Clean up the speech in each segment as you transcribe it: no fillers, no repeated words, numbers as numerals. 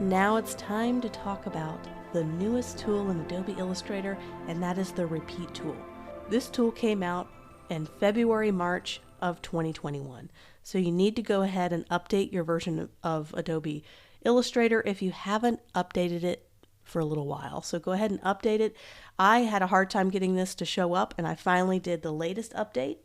Now it's time to talk about the newest tool in Adobe Illustrator, and that is the Repeat tool. This tool came out in February, March of 2021. So you need to go ahead and update your version of Adobe Illustrator if you haven't updated it for a little while. So go ahead and update it. I had a hard time getting this to show up, and I finally did the latest update,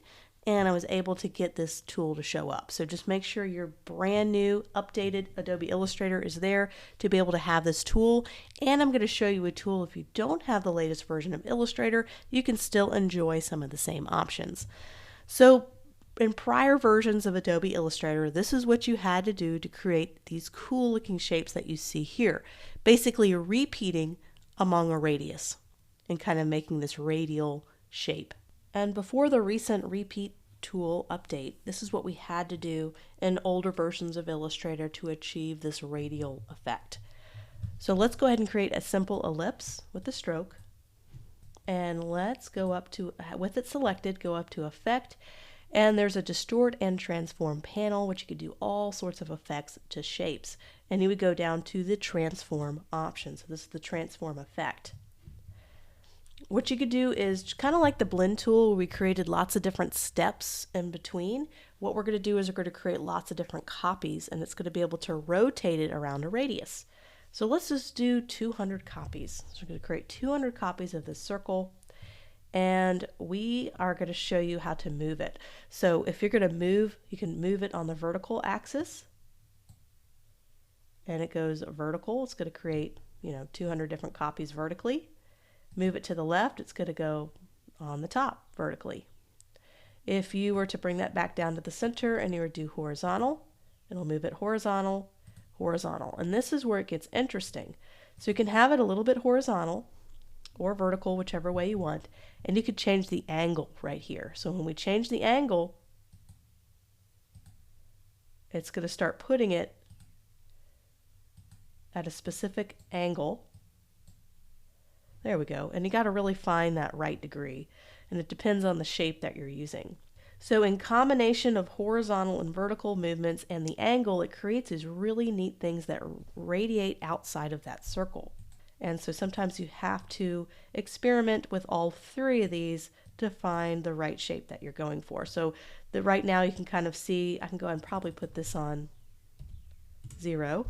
and I was able to get this tool to show up. So just make sure your brand new updated Adobe Illustrator is there to be able to have this tool. And I'm going to show you a tool if you don't have the latest version of Illustrator, you can still enjoy some of the same options. So in prior versions of Adobe Illustrator, this is what you had to do to create these cool looking shapes that you see here. Basically repeating among a radius and kind of making this radial shape. And before the recent Repeat tool update, this is what we had to do in older versions of Illustrator to achieve this radial effect. So let's go ahead and create a simple ellipse with a stroke. And let's go up to, with it selected, go up to Effect. And there's a Distort and Transform panel, which you could do all sorts of effects to shapes. And you would go down to the Transform option. So this is the Transform effect. What you could do is kind of like the blend tool where we created lots of different steps in between. What we're going to do is we're going to create lots of different copies, and it's going to be able to rotate it around a radius. So let's just do 200 copies. So we're going to create 200 copies of this circle, and we are going to show you how to move it. So if you're going to move, you can move it on the vertical axis, and it goes vertical. It's going to create, 200 different copies vertically. Move it to the left, it's going to go on the top vertically. If you were to bring that back down to the center and you were to do horizontal, it'll move it horizontal, horizontal. And this is where it gets interesting. So you can have it a little bit horizontal or vertical, whichever way you want, and you could change the angle right here. So when we change the angle, it's going to start putting it at a specific angle. There we go. And you got to really find that right degree. And it depends on the shape that you're using. So in combination of horizontal and vertical movements and the angle, it creates these really neat things that radiate outside of that circle. And so sometimes you have to experiment with all three of these to find the right shape that you're going for. So right now you can kind of see, I can go ahead and probably put this on 0.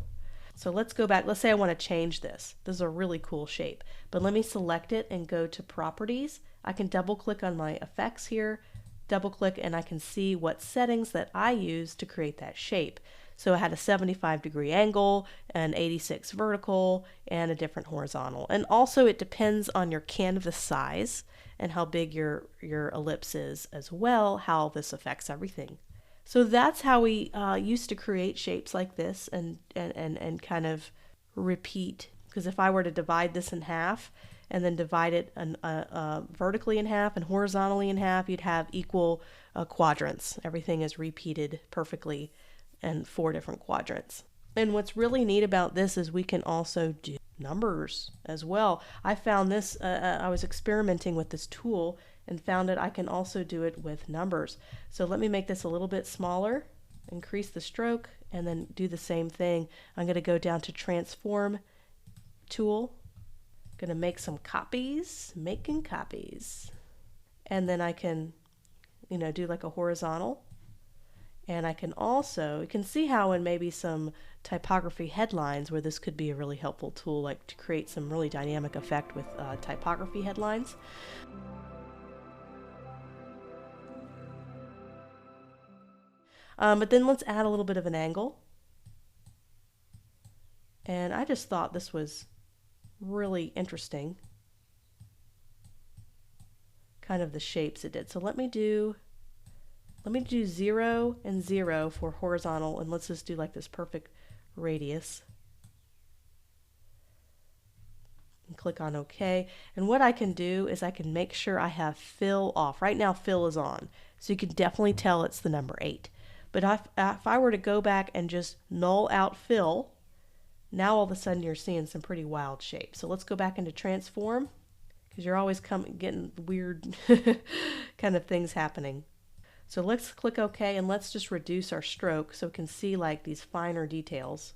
So let's go back. Let's say I want to change this. This is a really cool shape, but let me select it and go to Properties. I can double click on my effects here, double click, and I can see what settings that I use to create that shape. So I had a 75-degree angle, an 86 vertical, and a different horizontal. And also it depends on your canvas size and how big your ellipse is as well, how this affects everything. So that's how we used to create shapes like this and kind of repeat. Because if I were to divide this in half and then divide it vertically in half and horizontally in half, you'd have equal quadrants. Everything is repeated perfectly in 4 different quadrants. And what's really neat about this is we can also do numbers as well. I found this, I was experimenting with this tool and found that I can also do it with numbers. So let me make this a little bit smaller, increase the stroke, and then do the same thing. I'm going to go down to Transform tool. I'm going to make some copies, making copies. And then I can, do like a horizontal. And I can also, you can see how in maybe some typography headlines where this could be a really helpful tool, like to create some really dynamic effect with typography headlines. But then let's add a little bit of an angle. And I just thought this was really interesting, kind of the shapes it did. So let me do 0 and 0 for horizontal, and let's just do like this perfect radius. And click on OK. And what I can do is I can make sure I have fill off. Right now fill is on, so you can definitely tell it's the number 8. But if I were to go back and just null out fill, now all of a sudden you're seeing some pretty wild shapes. So let's go back into Transform, because you're always getting weird kind of things happening. So let's click OK, and let's just reduce our stroke so we can see like these finer details.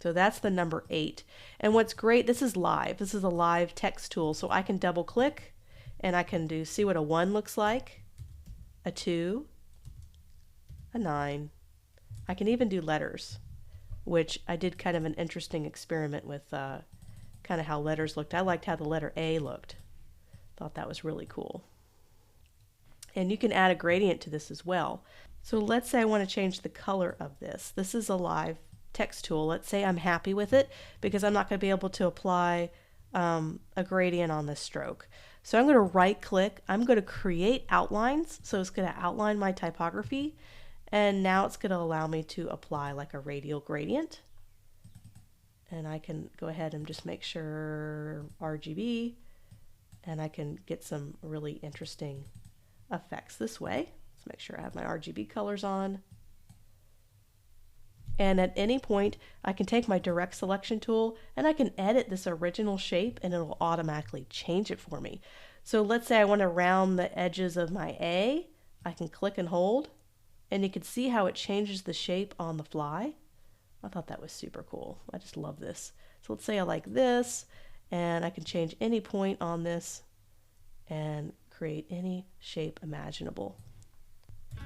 So that's the number 8. And what's great, this is live. This is a live text tool. So I can double click and I can see what a 1 looks like, a 2, a 9. I can even do letters, which I did kind of an interesting experiment with kind of how letters looked. I liked how the letter A looked. Thought that was really cool. And you can add a gradient to this as well. So let's say I want to change the color of this. This is a live text tool. Let's say I'm happy with it because I'm not going to be able to apply a gradient on this stroke. So I'm going to right click. I'm going to create outlines. So it's going to outline my typography. And now it's going to allow me to apply like a radial gradient. And I can go ahead and just make sure RGB, and I can get some really interesting effects this way. Let's make sure I have my RGB colors on. And at any point, I can take my direct selection tool and I can edit this original shape and it will automatically change it for me. So let's say I want to round the edges of my A. I can click and hold, and you can see how it changes the shape on the fly. I thought that was super cool. I just love this. So let's say I like this, and I can change any point on this and create any shape imaginable.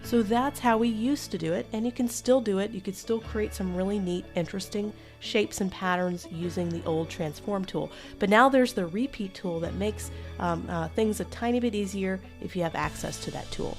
So that's how we used to do it, and you can still do it. You can still create some really neat, interesting shapes and patterns using the old transform tool. But now there's the repeat tool that makes things a tiny bit easier if you have access to that tool.